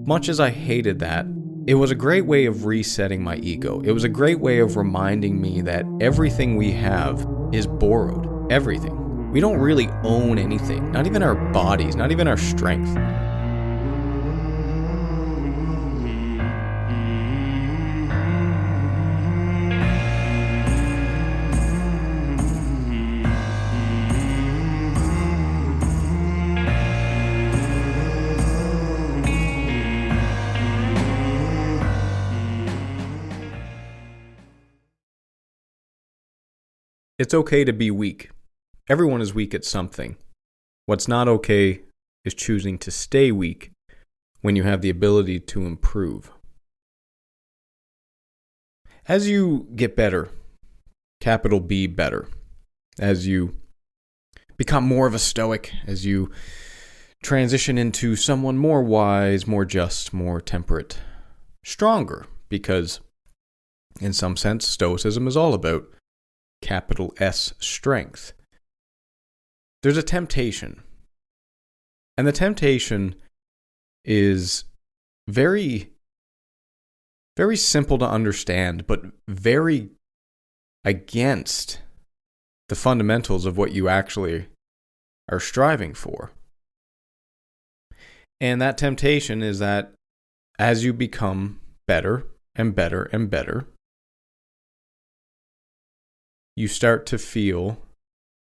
much as I hated that, it was a great way of resetting my ego. It was a great way of reminding me that everything we have is borrowed. Everything. We don't really own anything. Not even our bodies, not even our strength. It's okay to be weak. Everyone is weak at something. What's not okay is choosing to stay weak when you have the ability to improve. As you get better, capital B better, as you become more of a Stoic, as you transition into someone more wise, more just, more temperate, stronger, because in some sense, Stoicism is all about capital S strength. There's a temptation. And the temptation is very, very simple to understand, but very against the fundamentals of what you actually are striving for. And that temptation is that as you become better and better and better, you start to feel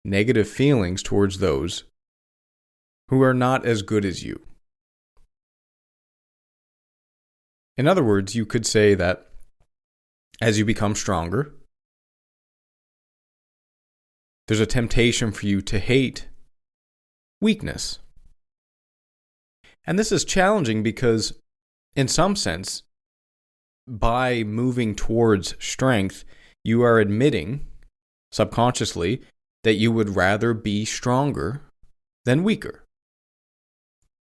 negative feelings towards those who are not as good as you. In other words, you could say that as you become stronger, there's a temptation for you to hate weakness. And this is challenging because, in some sense, by moving towards strength, you are admitting subconsciously that you would rather be stronger than weaker.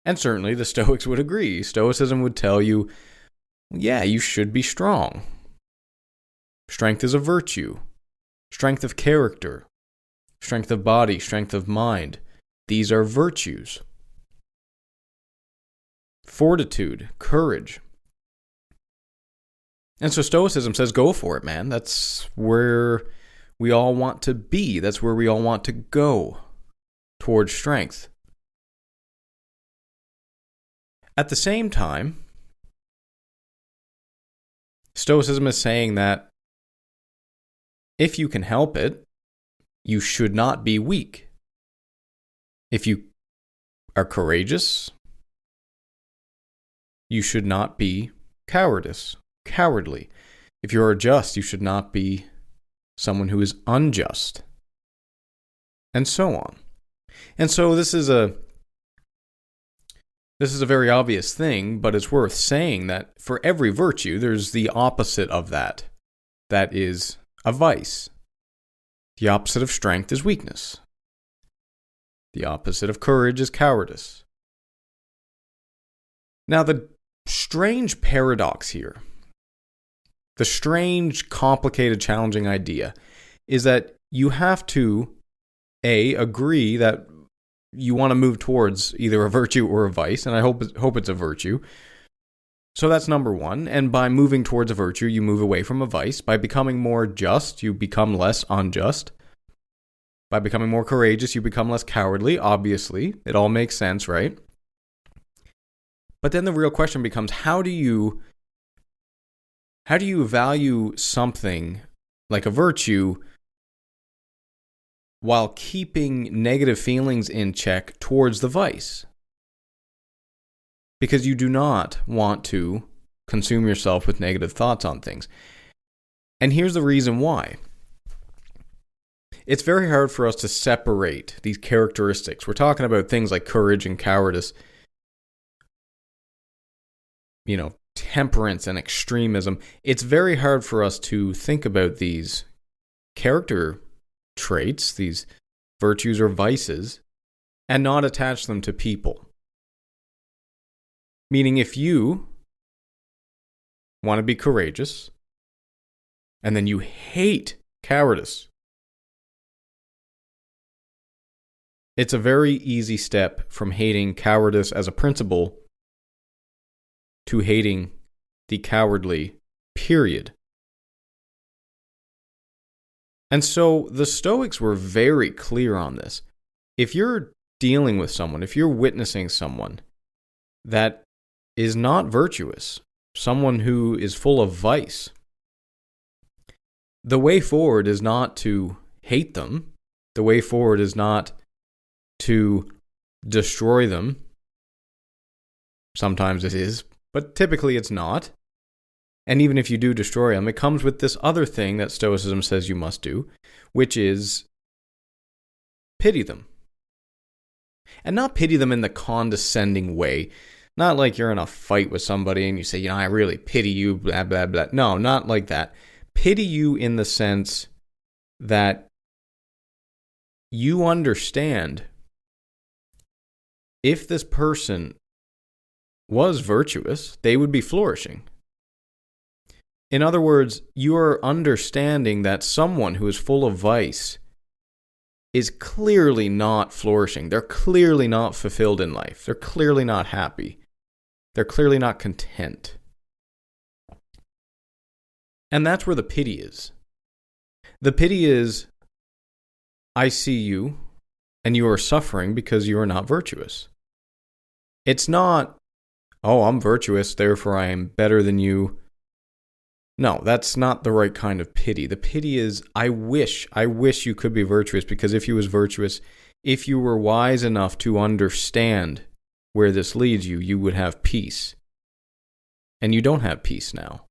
And certainly the Stoics would agree. Stoicism would tell you, yeah, you should be strong. Strength is a virtue. Strength of character. Strength of body. Strength of mind. These are virtues. Fortitude. Courage. And so Stoicism says, go for it, man. That's where we all want to be. That's where we all want to go, towards strength. At the same time, Stoicism is saying that if you can help it, you should not be weak. If you are courageous, you should not be cowardly. If you are just, you should not be someone who is unjust, and so on. And so this is a very obvious thing, but it's worth saying that for every virtue, there's the opposite of that. That is a vice. The opposite of strength is weakness. The opposite of courage is cowardice. Now, the strange paradox here, the strange, complicated, challenging idea is that you have to, A, agree that you want to move towards either a virtue or a vice, and I hope it's a virtue. So that's number one. And by moving towards a virtue, you move away from a vice. By becoming more just, you become less unjust. By becoming more courageous, you become less cowardly. Obviously, it all makes sense, right? But then the real question becomes, how do you value something like a virtue while keeping negative feelings in check towards the vice? Because you do not want to consume yourself with negative thoughts on things. And here's the reason why. It's very hard for us to separate these characteristics. We're talking about things like courage and cowardice, temperance and extremism. It's very hard for us to think about these character traits, these virtues or vices, and not attach them to people. Meaning, if you want to be courageous and then you hate cowardice, it's a very easy step from hating cowardice as a principle to hating the cowardly, period. And so the Stoics were very clear on this. If you're dealing with someone, if you're witnessing someone that is not virtuous, someone who is full of vice, the way forward is not to hate them. The way forward is not to destroy them. Sometimes it is, but typically it's not. And even if you do destroy them, it comes with this other thing that Stoicism says you must do, which is pity them. And not pity them in the condescending way. Not like you're in a fight with somebody and you say, I really pity you, blah, blah, blah. No, not like that. Pity you in the sense that you understand if this person was virtuous, they would be flourishing. In other words, you are understanding that someone who is full of vice is clearly not flourishing. They're clearly not fulfilled in life. They're clearly not happy. They're clearly not content. And that's where the pity is. The pity is, I see you, and you are suffering because you are not virtuous. It's not, I'm virtuous, therefore I am better than you. No, that's not the right kind of pity. The pity is, I wish you could be virtuous, because if you was virtuous, if you were wise enough to understand where this leads you, you would have peace. And you don't have peace now.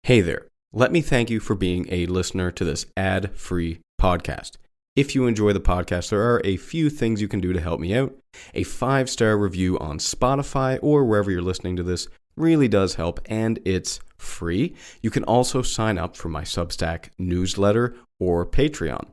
Hey there. Let me thank you for being a listener to this ad-free podcast. If you enjoy the podcast, there are a few things you can do to help me out. A 5-star review on Spotify or wherever you're listening to this really does help, and it's free. You can also sign up for my Substack newsletter or Patreon.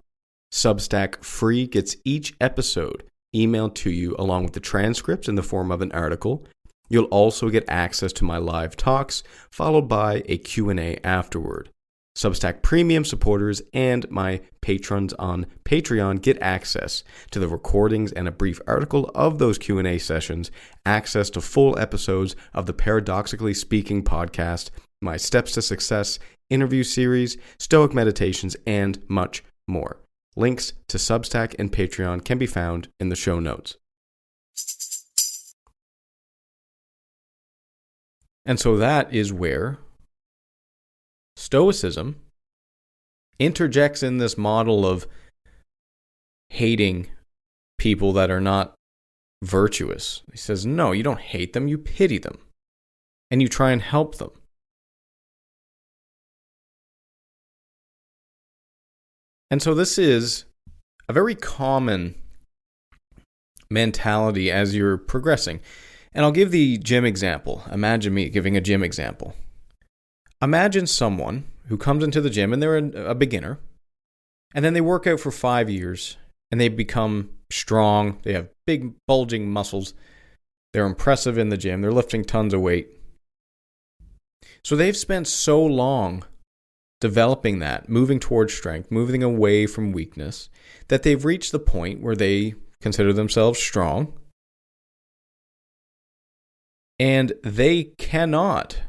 Substack free gets each episode emailed to you along with the transcripts in the form of an article. You'll also get access to my live talks, followed by a Q&A afterward. Substack Premium supporters and my patrons on Patreon get access to the recordings and a brief article of those Q&A sessions, access to full episodes of the Paradoxically Speaking podcast, my Steps to Success interview series, Stoic meditations, and much more. Links to Substack and Patreon can be found in the show notes. And so that is where Stoicism interjects in this model of hating people that are not virtuous. He says, no, you don't hate them, you pity them. And you try and help them. And so this is a very common mentality as you're progressing. And I'll give the gym example. Imagine me giving a gym example. Imagine someone who comes into the gym and they're a beginner, and then they work out for 5 years and they become strong. They have big bulging muscles. They're impressive in the gym. They're lifting tons of weight. So they've spent so long developing that, moving towards strength, moving away from weakness, that they've reached the point where they consider themselves strong. And they cannot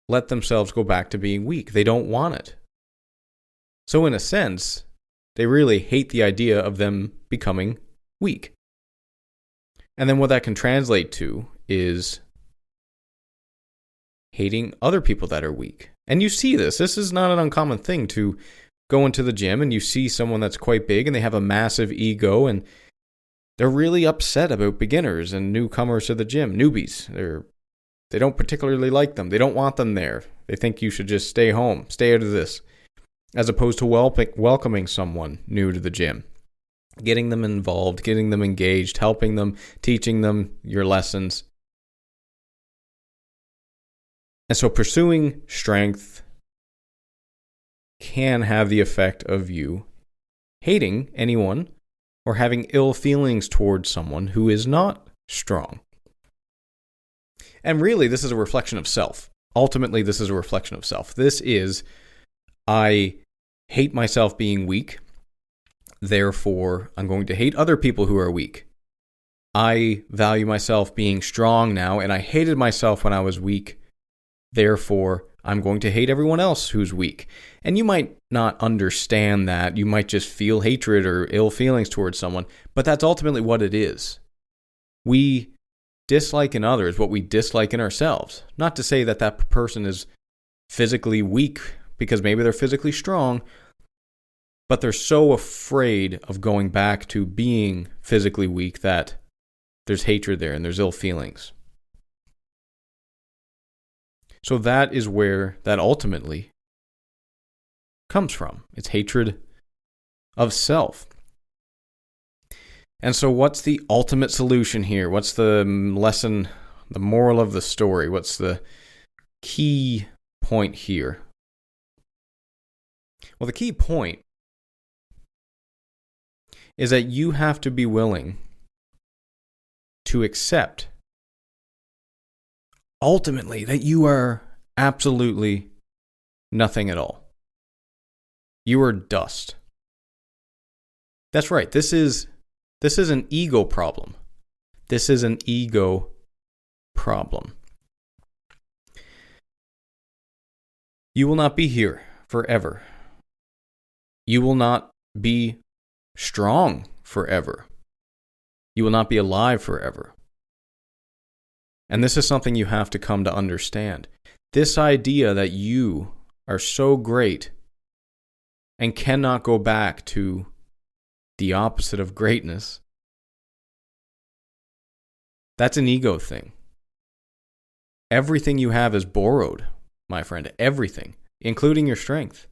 let themselves go back to being weak. They don't want it. So in a sense, they really hate the idea of them becoming weak. And then what that can translate to is hating other people that are weak. And you see this. This is not an uncommon thing to go into the gym and you see someone that's quite big and they have a massive ego and they're really upset about beginners and newcomers to the gym, newbies. They don't particularly like them. They don't want them there. They think you should just stay home, stay out of this, as opposed to welcoming someone new to the gym, getting them involved, getting them engaged, helping them, teaching them your lessons. And so pursuing strength can have the effect of you hating anyone or having ill feelings towards someone who is not strong. And really, this is a reflection of self. Ultimately, this is a reflection of self. This is, I hate myself being weak, therefore I'm going to hate other people who are weak. I value myself being strong now, and I hated myself when I was weak. Therefore, I'm going to hate everyone else who's weak. And you might not understand that. You might just feel hatred or ill feelings towards someone, but that's ultimately what it is. We dislike in others what we dislike in ourselves. Not to say that that person is physically weak because maybe they're physically strong, but they're so afraid of going back to being physically weak that there's hatred there and there's ill feelings. So that is where that ultimately comes from. It's hatred of self. And so what's the ultimate solution here? What's the lesson, the moral of the story? What's the key point here? Well, the key point is that you have to be willing to accept ultimately that you are absolutely nothing at all. You are dust. That's right. This is an ego problem. This is an ego problem. You will not be here forever. You will not be strong forever. You will not be alive forever. And this is something you have to come to understand. This idea that you are so great and cannot go back to the opposite of greatness, that's an ego thing. Everything you have is borrowed, my friend. Everything, including your strength.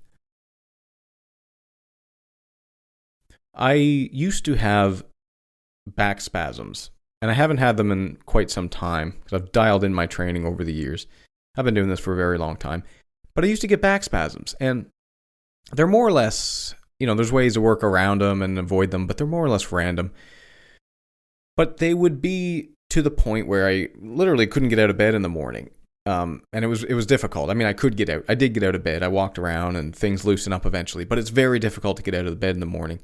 I used to have back spasms, and I haven't had them in quite some time because I've dialed in my training over the years. I've been doing this for a very long time. But I used to get back spasms, and they're more or less, there's ways to work around them and avoid them, but they're more or less random. But they would be to the point where I literally couldn't get out of bed in the morning. And it was difficult. I mean, I could get out. I did get out of bed. I walked around and things loosen up eventually, but it's very difficult to get out of the bed in the morning.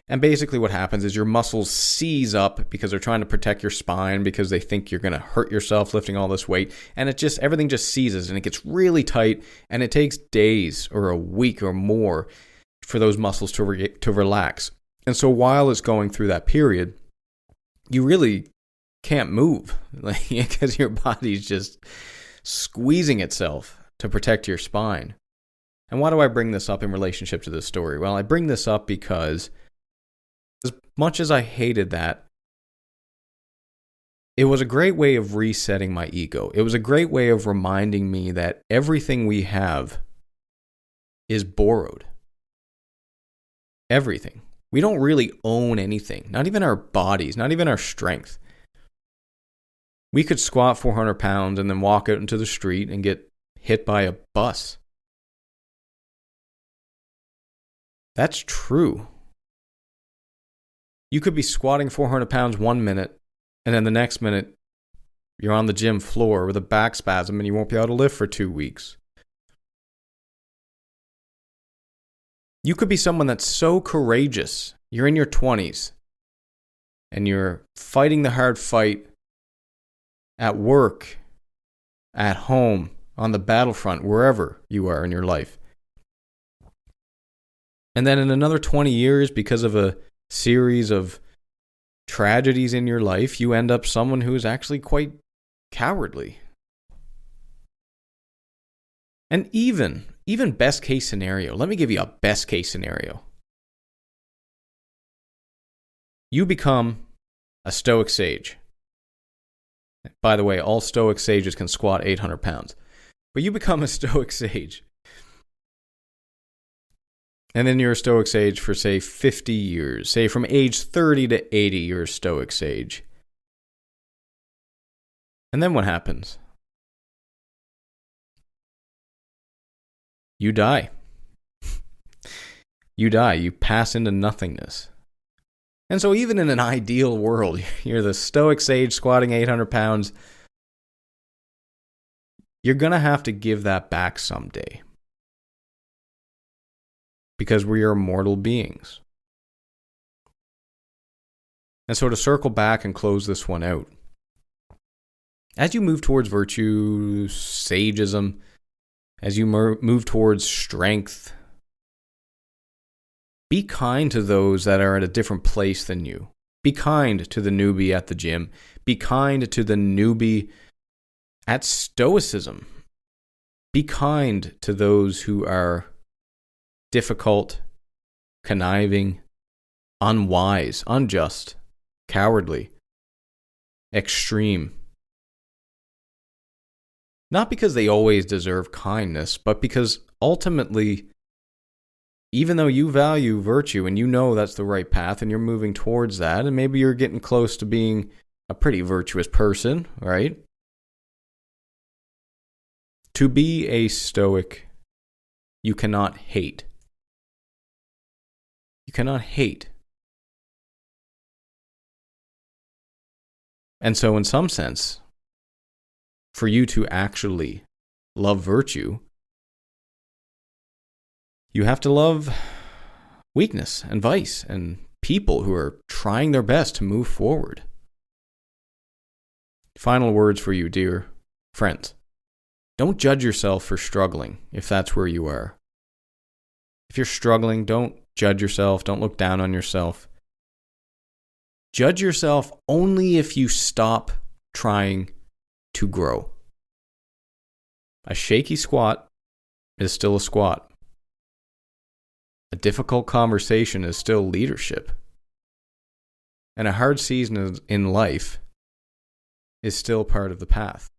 And basically what happens is your muscles seize up because they're trying to protect your spine because they think you're going to hurt yourself lifting all this weight. And everything just seizes and it gets really tight, and it takes days or a week or more for those muscles to relax. And so while it's going through that period, you really can't move because your body's just squeezing itself to protect your spine. And why do I bring this up in relationship to this story? Well, I bring this up because as much as I hated that, it was a great way of resetting my ego. It was a great way of reminding me that everything we have is borrowed. Everything. We don't really own anything, not even our bodies, not even our strength. We could squat 400 pounds and then walk out into the street and get hit by a bus. That's true. You could be squatting 400 pounds 1 minute, and then the next minute, you're on the gym floor with a back spasm and you won't be able to lift for 2 weeks. You could be someone that's so courageous. You're in your 20s, and you're fighting the hard fight at work, at home, on the battlefront, wherever you are in your life. And then in another 20 years, because of a series of tragedies in your life, you end up someone who is actually quite cowardly. And even best case scenario, let me give you a best case scenario. You become a Stoic sage. By the way, all Stoic sages can squat 800 pounds. But you become a Stoic sage. And then you're a Stoic sage for, say, 50 years. Say from age 30 to 80, you're a Stoic sage. And then what happens? You die. You die. You pass into nothingness. And so even in an ideal world, you're the Stoic sage squatting 800 pounds. You're going to have to give that back someday. Because we are mortal beings. And so to circle back and close this one out, as you move towards virtue, sageism, as you move towards strength, be kind to those that are at a different place than you. Be kind to the newbie at the gym. Be kind to the newbie at Stoicism. Be kind to those who are difficult, conniving, unwise, unjust, cowardly, extreme. Not because they always deserve kindness, but because ultimately, even though you value virtue and you know that's the right path and you're moving towards that, and maybe you're getting close to being a pretty virtuous person, right? To be a Stoic, you cannot hate. You cannot hate. And so in some sense, for you to actually love virtue, you have to love weakness and vice and people who are trying their best to move forward. Final words for you, dear friends. Don't judge yourself for struggling if that's where you are. If you're struggling, don't judge yourself. Don't look down on yourself. Judge yourself only if you stop trying to grow. A shaky squat is still a squat. A difficult conversation is still leadership. And a hard season in life is still part of the path.